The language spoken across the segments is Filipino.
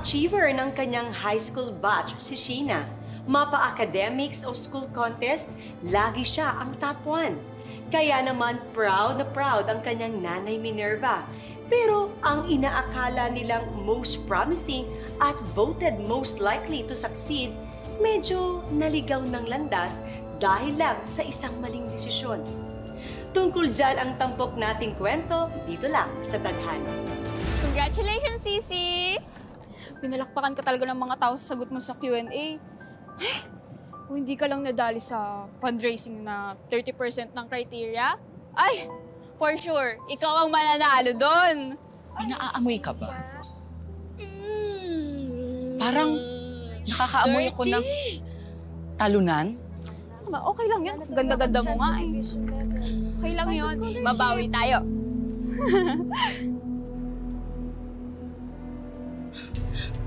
achiever ng kanyang high school batch si Sheena. Mapa-academics o school contest, lagi siya ang top 1. Kaya naman proud na proud ang kanyang nanay Minerva. Pero ang inaakala nilang most promising at voted most likely to succeed, medyo naligaw ng landas dahil lang sa isang maling desisyon. Tungkol dyan ang tampok nating kwento dito lang sa Tadhana. Congratulations, Sisi! Pinalakpakan ka talaga ng mga tao sa sagot mo sa Q&A. Kung hindi ka lang nadali sa fundraising na 30% ng criteria, ay, for sure, ikaw ang mananalo doon. May naaamoy ka ba? Parang nakakaamoy ako ng talunan. Okay lang yan. Ganda-ganda mo nga eh. Okay lang yun. Babawi tayo.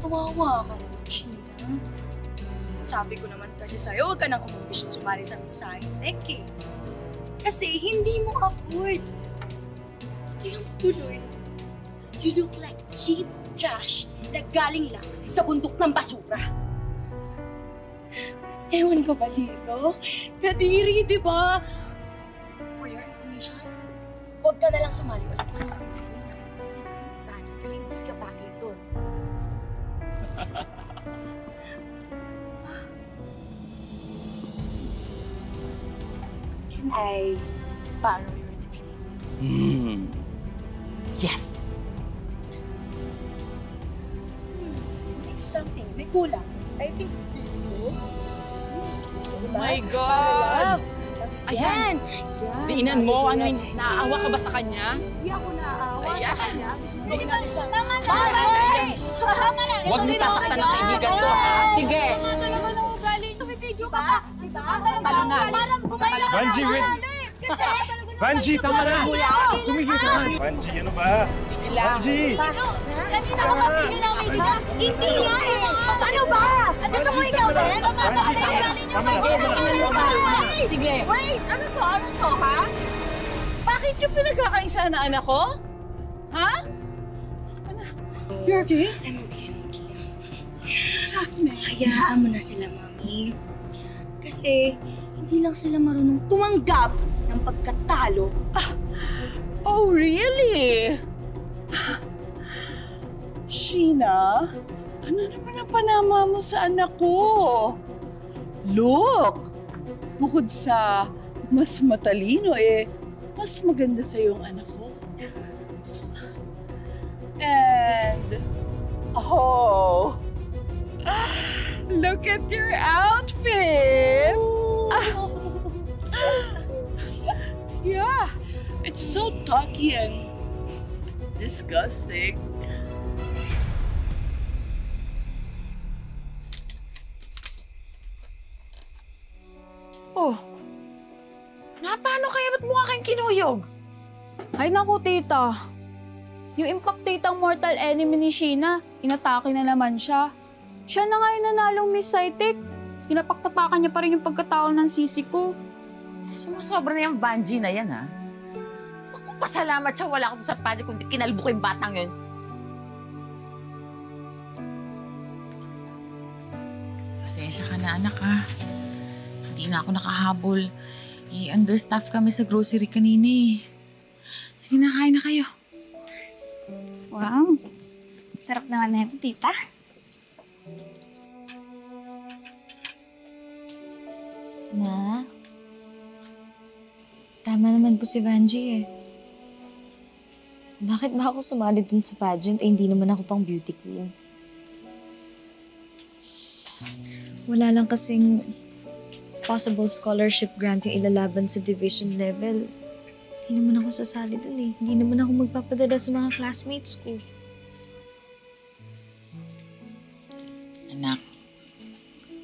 Kawawa ka naman, Sheena. Sabi ko naman kasi sa'yo, huwag ka nang umambisyon sumali sa Miss Scientech eh. Kasi hindi mo afford. Kaya mo tuloy. You look like cheap trash na galing lang sa bundok ng basura. Ewan ko ba dito? Kadiri, di ba? For your information, huwag ka na lang sumali ulit sa mga pageant kasi hindi ka bagay doon. Can I borrow your lipstick? Yes! Like something, may kulang. I think dito. Oh my God! Ayan! Diinan mo, ano yung naaawa ka ba sa kanya? Hindi ako naaawa sa kanya. Gusto mo gawin natin siya. Tama na! Tama na! Huwag mo sasaktan ng kaibigan ko, ha? Sige! Tama talaga ng ugali. Tumipidyo ka pa. Talunan. Vanji, wait! Vanji, tama na! Tumigil ka na! Vanji, ano ba? Vanji! Kanina ko mapigil ng video. Hindi nga eh! Ano ba? Gusto mo ikaw din? Tama na! Sige! Wait! Ano to? Ano to, ha? Bakit yung pinagkakaisa na anak ko? Ha? Ano? You're okay? I'm okay. Sa akin eh. Hayaan mo na sila, Mami. Kasi hindi lang sila marunong tumanggap ng pagkatalo. Oh, really? Sheena, ano naman ang panama mo sa anak ko? Look! Bukod sa mas matalino, mas maganda sa yung anak ko. And, oh! Look at your outfit! Yeah, it's so tacky and disgusting. Oh, paano kaya ba't mukha kayong kinuyog? Ay naku, tita. Yung impactitang mortal enemy ni Sheena, inatake na naman siya. Siya na nga yung nanalong Miss Scientech. Pinapaktapakan niya pa rin yung pagkatao ng sisi ko. Sumusobra na yung Vanji na yan, ha? Ako, pasalamat siya. Wala ako sa pageant kundi kinalbo ko yung batang yun. Pasensya ka na, anak, ha? Hindi na ako nakahabol. I-understaff kami sa grocery kanina, eh. Sige na, kain na kayo. Wow. Sarap naman na ito, tita. Na? Tama naman po si Vanji eh. Bakit ba ako sumali dun sa pageant? Hindi naman ako pang beauty queen. Wala lang kasing possible scholarship grant yung ilalaban sa division level. Hindi naman ako sasali dun eh. Hindi naman ako magpapadala sa mga classmates ko. Anak,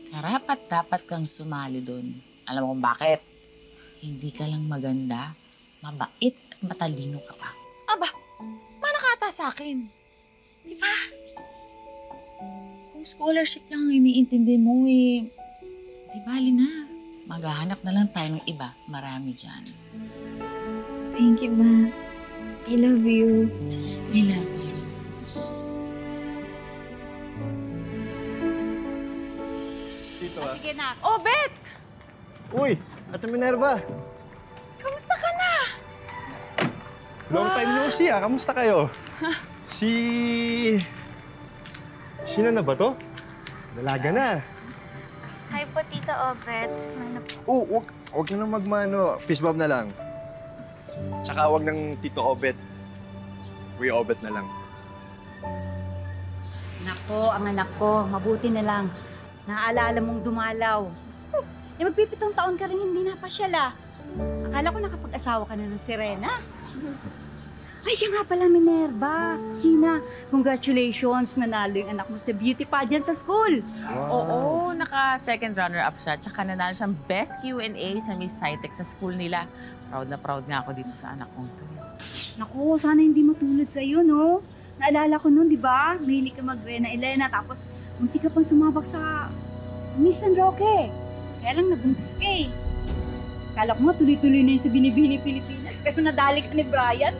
karapat-dapat kang sumali doon. Alam mo kung bakit? Hindi ka lang maganda, mabait at matalino ka pa. Aba, paano ka ata sa akin? Di ba? Kung scholarship lang ang iniintindi mo, di bali na. Maghahanap na lang tayo ng iba. Marami dyan. Thank you, Ma. I love you. I love you. anak. Oh, Bet! Uy, Ate Minerva. Kamusta ka na? Long time no see ah. Kamusta kayo? Sino na ba to? Dalaga na. Hi po, Tita Obet. Oh, wag ka nang magmano. Fist bump na lang. Tsaka wag ng Tito Obet. Kuya Obet na lang. Nako, ang anak ko, mabuti na lang. Naaalala mong dumalaw. Magpipitong taon ka rin hindi napasyal ah. Akala ko nakapag-asawa ka na ng Serena. Ay, siya nga pala, Minerva. Gina, congratulations. Nanalo yung anak mo sa beauty pageant sa school. Oo, naka-second runner-up siya. Tsaka nanalo siyang best Q&A sa Miss Scitex sa school nila. Proud na proud nga ako dito sa anak kong to. Naku, sana hindi matulad sa'yo, no? Naalala ko nun, di ba? Mahilig ka mag-Rena Elena, tapos munti ka pang sumabak sa Miss San Roque. Kaya lang nabuntis ka eh. Kala ko nga tuloy-tuloy na yun sa Binibini Pilipinas, pero nadali ka ni Brian.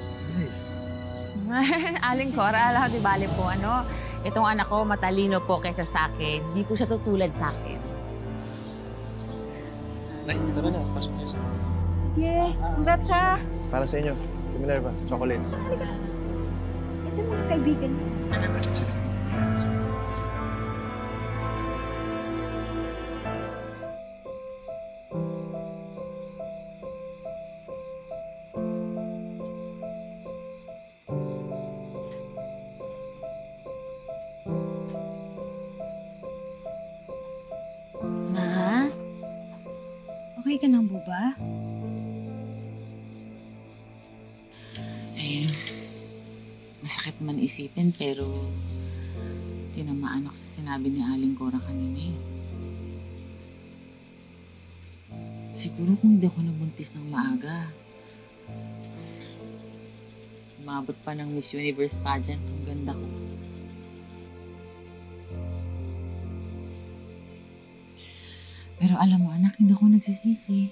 Aling Cora, alam di bale po, itong anak ko matalino po kaysa sa akin. Hindi po siya tutulad sa akin. Nay, tara na. Pasok na sa mga. Sige, congrats ha. Para sa inyo, Ate Minerva, chocolates. Ito mga kaibigan mo. Ma? Okay ka lang po ba? Eh, masakit man isipin pero tinamaan ako sa sinabi ni Aling Cora kanina eh. Siguro kung hindi ako nabuntis ng maaga, umabot pa ng Miss Universe pageant ang ganda ko. Pero alam mo anak, hindi ako nagsisisi.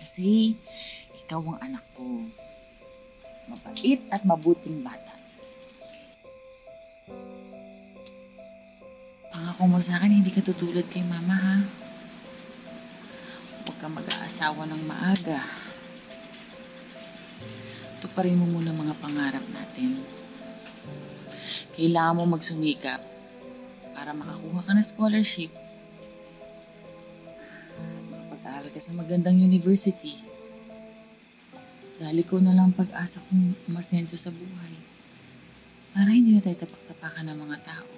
Kasi ikaw ang anak ko. Mabait at mabuting bata. Pangako mo sa akin, hindi ka tutulad kay mama ha. Huwag ka mag-aasawa ng maaga. Tuparin mo muna mga pangarap natin. Kailangan mo magsumikap para makakuha ka ng scholarship. Makapag-aaral ka sa magandang university. Dahil ko na lang pag-asa kong umasenso sa buhay. Para hindi na tayo tapak-tapakan ng mga tao.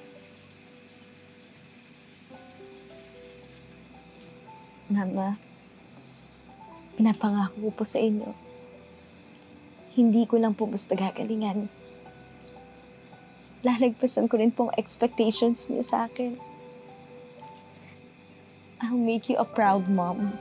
Mama, pinapangako ko po sa inyo. Hindi ko lang po basta gagalingan. Lalagpasan ko rin po ang expectations niyo sa akin. I'll make you a proud mom.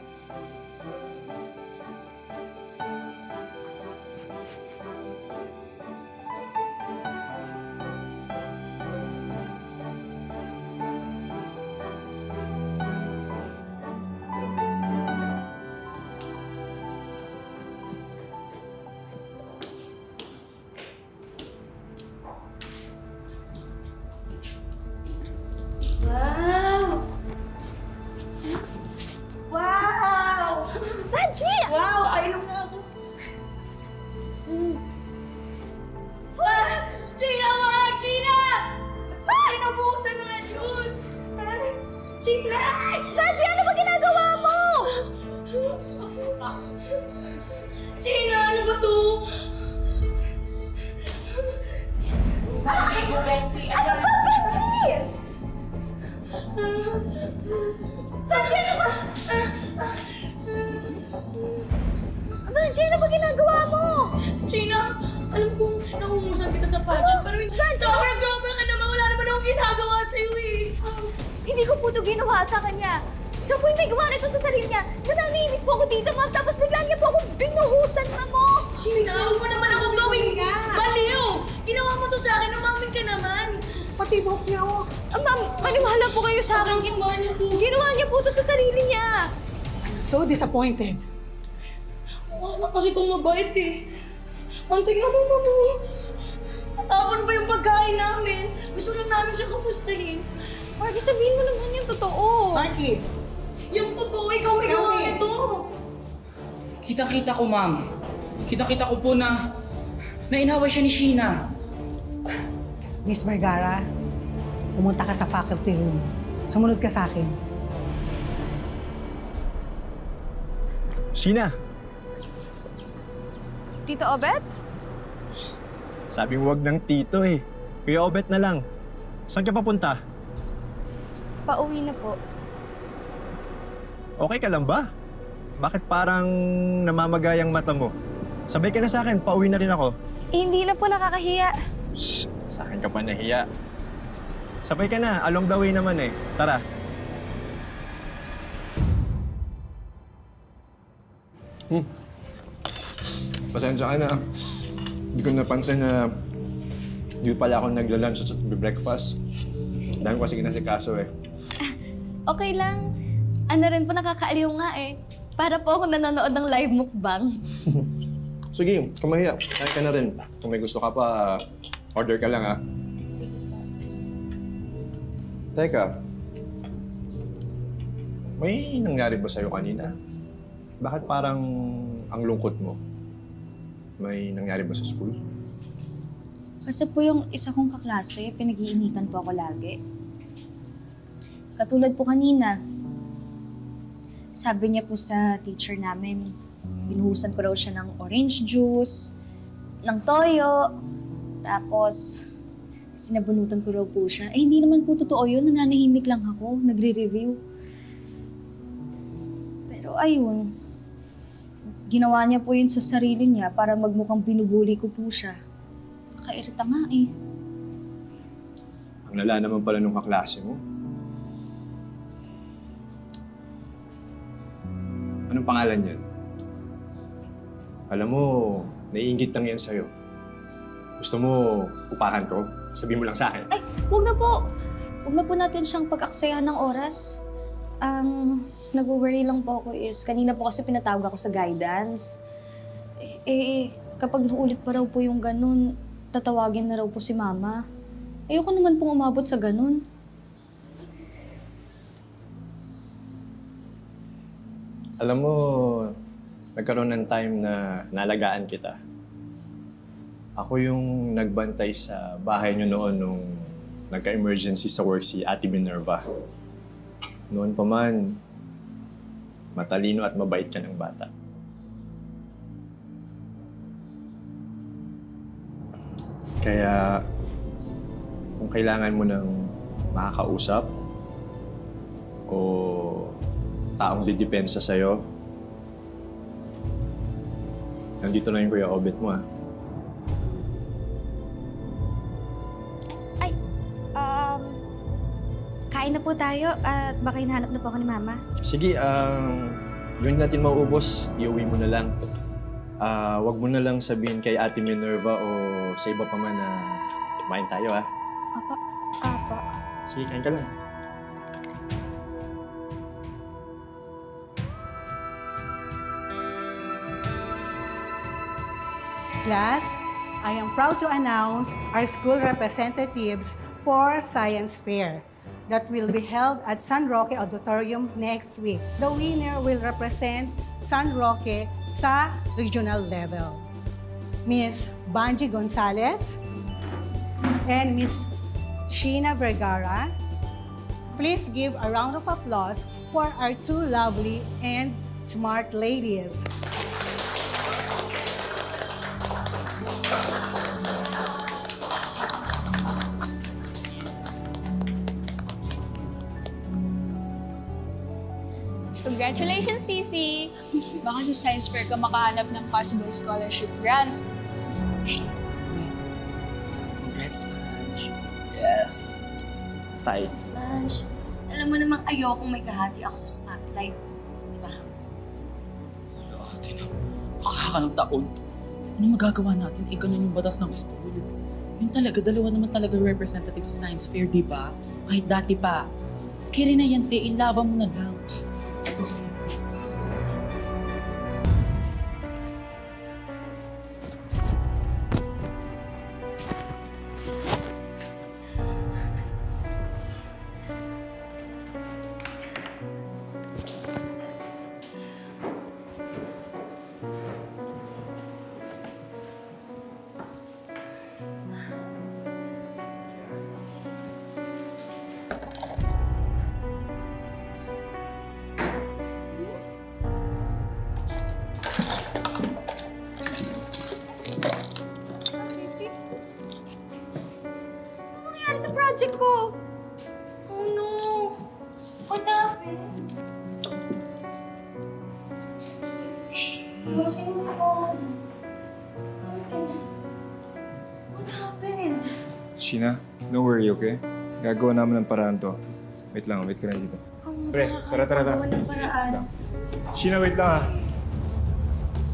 Wow! Wow! Ranji! Wow! Painom nga ako. Gina! Wag! Gina! Ay, nabuhusan na nga juice! Gina! Ranji, ano ba ginagawa mo? Gina, ano ba to? Ano ba, Ranji? Ranji, ano ba? Ranji, ano ba ginagawa mo? Gina, alam kong nakumusan kita sa pageant, pero sobrang grabe ka naman. Wala naman akong ginagawa sa'yo eh. Hindi ko po ito ginawa sa kanya. Siya po yung may gawa nito sa sarili niya. Nananahimik po ako dito, ma'am. Tapos bigla niya po akong binuhusan, ma'am. Gina, huwag mo naman akong gawing baliw. Ginawa mo to sa akin, umamin ka naman. Pati buhok niya ako. Ma'am, maniwala po kayo sa akin. Ginawa niya po ito sa sarili niya. I'm so disappointed. Wala kasi itong mabait eh. Ang tingnan mo, mamo. Natapon pa yung pagkain namin. Gusto lang namin siya kamustahin. Marky, sabihin mo naman yung totoo. Marky! Yung totoo, ikaw may gawa nito! Kitang-kita ko, ma'am. Kitang-kita ko po na inaway siya ni Sheena. Miss Vergara, pumunta ka sa faculty room. Sumunod ka sa akin. Sheena, Tito Obet? sabing wag ng tito eh. Kuya Obet na lang. Saan ka papunta? Pauwi na po. Okay ka lang ba? Bakit parang namamagayang mata mo? Sabay ka na sa akin, pauwi na rin ako. Hindi na po nakakahiya. Shh! Sa akin ka pa nahiya. Sabay ka na, along the way naman eh. Tara. Pasensya ka na. Hindi ko napansin na hindi pala ako nagla-lunch at breakfast. Dahil ko kasi kinasikaso eh. Okay lang. Ano rin po nakakaaliw nga eh. Para po ako nanonood ng live mukbang. Sige, kumahiya. Kain ka na rin. Kung may gusto ka pa, order ka lang ha. Teka. May nangyari ba sa'yo kanina? Bakit parang ang lungkot mo? May nangyari ba sa school? Kasi po yung isa kong kaklase, pinag-iinitan po ako lagi. Katulad po kanina, sabi niya po sa teacher namin, binuhusan ko raw siya ng orange juice, ng toyo, tapos sinabunutan ko raw po siya. Eh, hindi naman po totoo yun. Nananahimik lang ako, nagre-review. Pero ayun, ginawa niya po yun sa sarili niya para magmukhang binubuli ko po siya. Nakairita nga eh. Ang lala naman pala nung kaklase mo. Anong pangalan niyan? Alam mo, naiinggit lang yan sa'yo. Gusto mo upahan ko? Sabihin mo lang sa akin. Ay, huwag na po. Huwag na po natin siyang pag-aksayahan ng oras. Ang nag-worry lang po ako is, kanina po kasi pinatawag ako sa guidance. Kapag ulit pa raw po yung ganun, tatawagin na raw po si Mama. Ayoko naman pong umabot sa ganun. Alam mo, nagkaroon ng time na nalagaan kita. Ako yung nagbantay sa bahay niyo noon nung nagka-emergency sa work si Ate Minerva. Noon pa man, matalino at mabait ka ng bata. Kaya, kung kailangan mo ng makakausap o taong didepensa sa'yo, nandito na yung Kuya Obet mo, ah. Kain na po tayo at baka hinahanap na po ako ni Mama. Sige, yun natin mauubos, iuwi mo na lang. Wag mo na lang sabihin kay Ate Minerva o sa iba pa man na kumain tayo, ha? Apa. Sige, kain ka lang. Class, I am proud to announce our school representatives for Science Fair that will be held at San Roque Auditorium next week. The winner will represent San Roque sa regional level. Miss Banji Gonzalez and Miss Sheena Vergara. Please give a round of applause for our two lovely and smart ladies. Congratulations, Sisi! Baka sa Science Fair ka makahanap ng possible scholarship grant. Congrats, Vange. Yes. Tight. Vange, alam mo namang ayokong may kahati ako sa spotlight. Di ba? Ate na, bakla ka ng taon. Ano magagawa natin? Ganun yung batas ng school. Yun talaga, dalawa naman talaga representative sa Science Fair, di ba? Kahit dati pa. Kaya na yan, te, ilaban mo na lang. check ko. Oh no! What happened? Sino ako? What happened? Sheena, no worry, okay? Gagawa namin ng paraan to. Wait lang, wait ka na dito. Pre, tara. Walang paraan. Sheena, wait lang ah.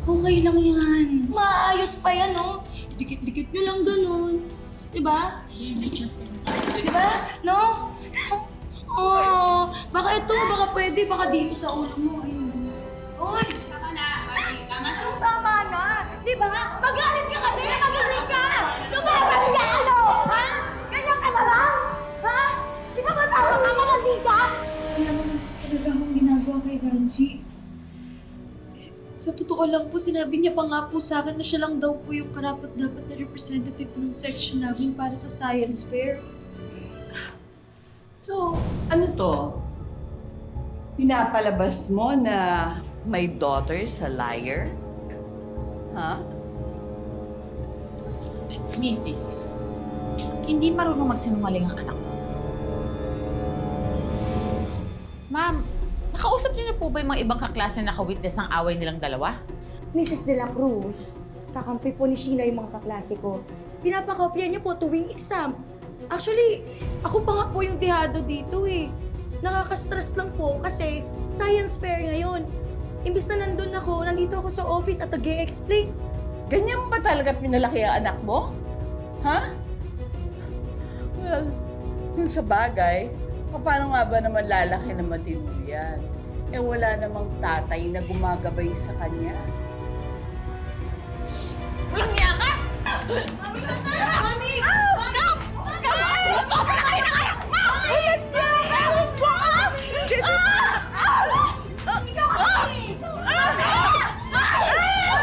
Okay lang yan. Maayos pa yan, no? Dikit-dikit nyo lang ganun. Diba? Diba? No? Oh, baka ito, baka pwede, baka dito sa ulo mo. Ayun. Uy! Tama na, Margie. Tama na. Tama na! Diba? Magalit ka kasi! Magalit ka! Lumaban ka, ano? Ha? Ganyan ka na lang? Ha? Di ba matama ka malandi ka? Alam mo, talaga akong ginagawa kay Ganji. Sa totoo lang po, sinabi niya pa nga po sa akin na siya lang daw po yung karapat-dapat na representative ng section namin para sa science fair. So, ano to? Pinapalabas mo na my daughter's a liar? Ha? Mrs., hindi marunong magsinungaling ang anak mo. Ma'am, nakausap niyo na po ba yung mga ibang kaklase na nakawitness ng away nilang dalawa? Mrs. De La Cruz, kakampi po ni Sheena yung mga kaklase ko. Pinapakopya niya po tuwing exam. Actually, ako pa nga po yung tihado dito eh. Nakaka-stress lang po kasi science fair ngayon. Imbis na nandun ako, nandito ako sa office at nag-e-explain. Ganyan ba talaga pinalaki ang anak mo? Ha? Well, kung sa bagay, paano nga ba naman lalaki na matino yan? Eh wala namang tatay na gumagabay sa kanya. Walang niya ka! Mami! Sobra na kayo ng anak mo! Ulat niya! Ewan ko! Ikaw kasi!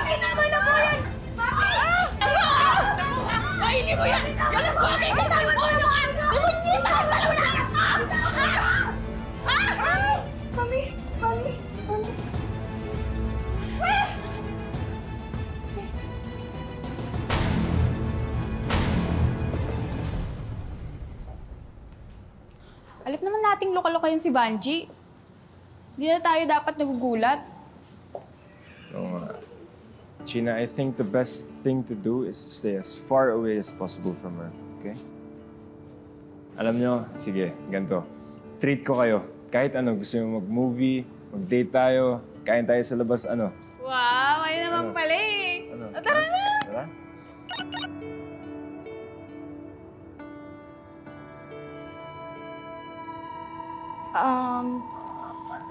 Kinama na po yan! Kainin mo yan! Yan ang bagay sa tayo mo! Demonita! Dalawa na anak mo! Mami! Alam naman nating lokal-lokal yan si Vanji. Hindi na tayo dapat nagugulat. Oo nga. Sheena, I think the best thing to do is to stay as far away as possible from her, okay? Alam nyo, sige, ganito. Treat ko kayo. Kahit ano, gusto nyo mag-movie, mag-date tayo, kain tayo sa labas, ano? Wow, ayun naman pala eh. Ano? Tara na! Tara?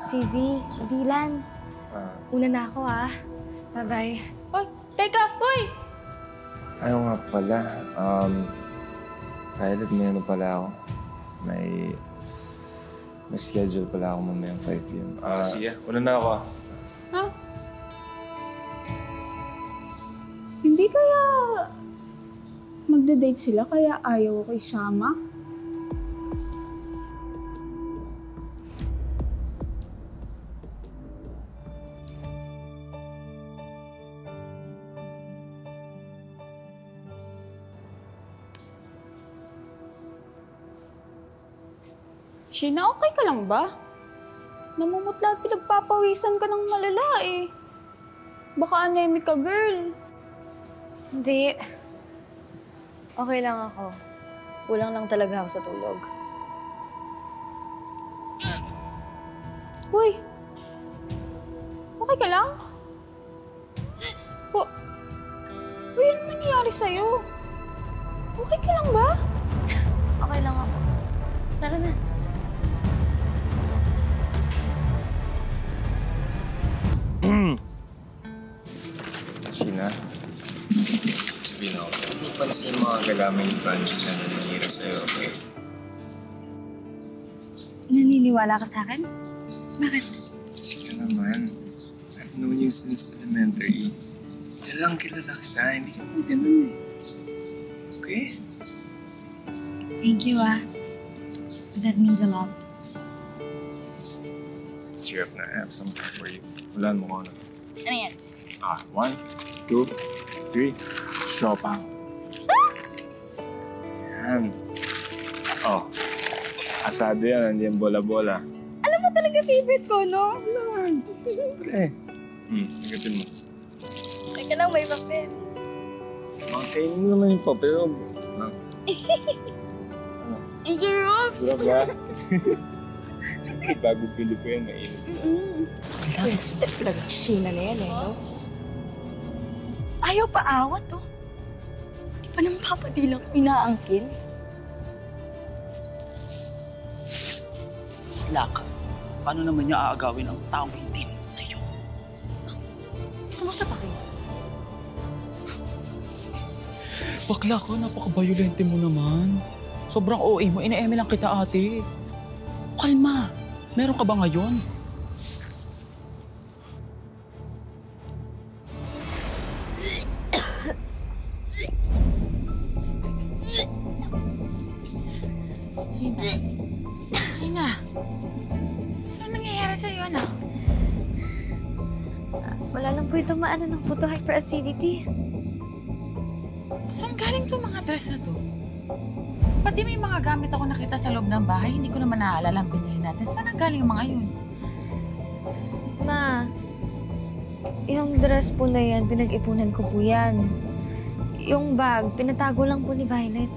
Sizi, Dylan. Una na ako Bye-bye. Hoy, teka! Hoy! Ayaw nga pala. Violet, may ano pala ako. May schedule pala ako mamayang 5 p.m. Sige, una na ako Ha? Hindi kaya magda-date sila kaya ayaw ko isama? Sheena, okay ka lang ba? Namumutla at pinagpapawisan ka ng malala eh. Baka anemic ka, girl. Hindi. Okay lang ako. Kulang lang talaga ako sa tulog. Uy! Okay ka lang? Uy, ano nangyayari sa'yo? Okay ka lang ba? Okay lang ako. Tara na. Sheena, sabihin ako, hindi pansin yung mga galamay ni Vanji na nangyayari sa'yo, okay? Naniniwala ka sa akin? Bakit? Sige naman. I've known you since elementary. Kilalang kilala kita, hindi ka naman ganun eh. Okay? Thank you, That means a lot. Cheer up na, I have something for you. Hulaan mo ko na. Ano yan? 1, 2, 3, Chopin. Yan. Oh, asado yan, hindi yan bola-bola. Alam mo talaga favorite ko, no? Pre. Higutin mo. Teka lang, may papel. Makainin mo naman yung papel. Ang sarap! Sarap ba? Siyempre, bago pili ko yan, mainit. Step talaga. Sina na yan no? Ayaw pa awat, oh. Di pa naman papadilang inaangkin. Lak, paano naman niya aagawin ang taong hindi mo sa'yo? Gusto mo sa pakin? Bakla ka, napaka-violente mo naman. Sobrang OA mo, ina-eme lang kita, ate. Kalma, meron ka ba ngayon? Sheena, ano nangyayari sa'yo, anak? Wala lang po ito maano ng photo hyperacidity. Saan galing itong mga dress na to? Pati may mga gamit ako nakita sa loob ng bahay, hindi ko naman naaalala ang binili natin. Saan ang galing yung mga yun? Ma, yung dress po na yan, pinag-ipunan ko po yan. Yung bag, pinatago lang po ni Violet.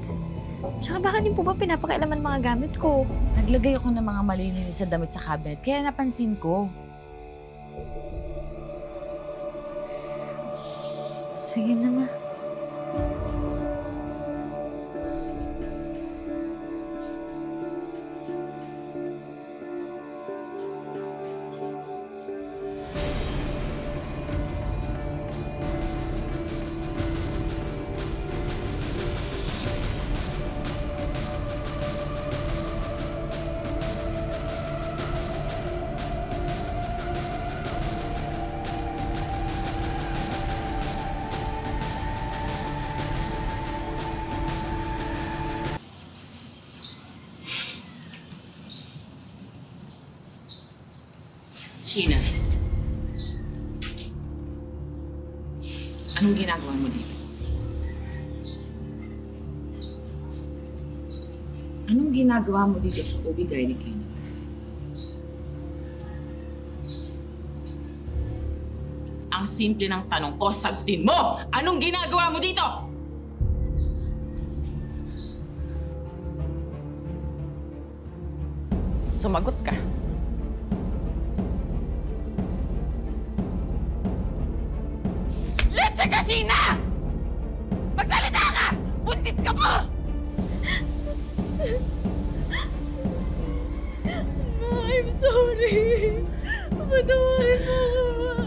Tsaka baka din po ba pinapakailaman mga gamit ko? Naglagay ako ng mga malilinis sa damit sa cabinet, kaya napansin ko. Sige na, Ma. Sheena, anong ginagawa mo dito? Anong ginagawa mo dito sa OB-GYN clinic? Ang simple ng tanong ko, sagutin mo! Anong ginagawa mo dito? Sumagot ka. Leche Casina! Magsalita ka! Buntis ka mo! I'm sorry. Patawarin mo ako.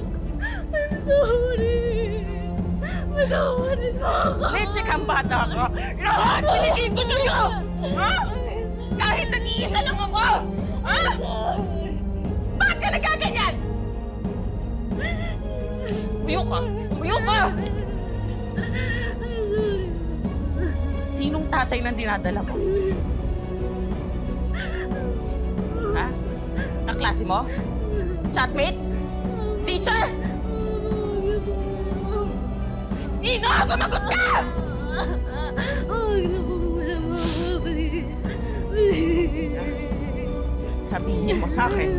I'm sorry. Patawarin mo ako. Leche kang bata ko! Lahat binigay ko sa'yo! Ha? Kahit nag-iisa lang ako! Ha? Bakit ka nagaganyan? Umiyo ka! Umiyo ka! Sinong tatay nang dinadala mo? Ha? Kaklase mo? Chatmate? Teacher? Sino? Sumagot ka! Sabihin mo sa akin.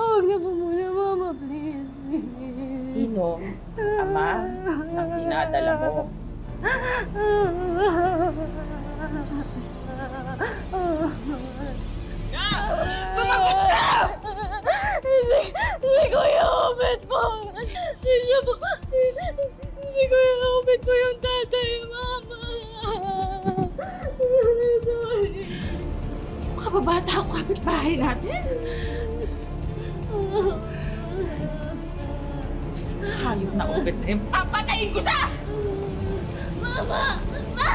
Huwag na po muna, Mama, please. Sino? Ama ng dinadala mo? Sumagot ka! Si Kuya Obet po! Siya po! Si Kuya Obet po yung tatay, Mama! Sorry. Yung kababata ang kapitbahay natin? Hayop na Obet na yun. Papatayin ko siya! Mama! Ma!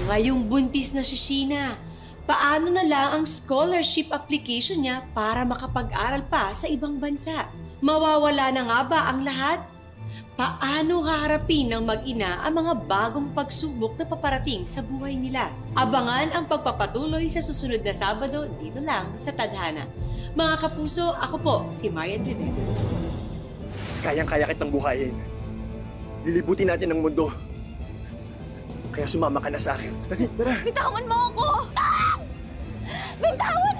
Ngayong buntis na si Sheena, paano na lang ang scholarship application niya para makapag-aral pa sa ibang bansa? Mawawala na nga ba ang lahat? Paano haharapin ng mag-ina ang mga bagong pagsubok na paparating sa buhay nila? Abangan ang pagpapatuloy sa susunod na Sabado dito lang sa Tadhana. Mga kapuso, ako po si Marian Rivera. Kayang-kaya kitang buhayin. Lilibutin natin ang mundo. Kaya sumama ka na sa akin. Dali, tara. Bitawan mo ako! Bitawan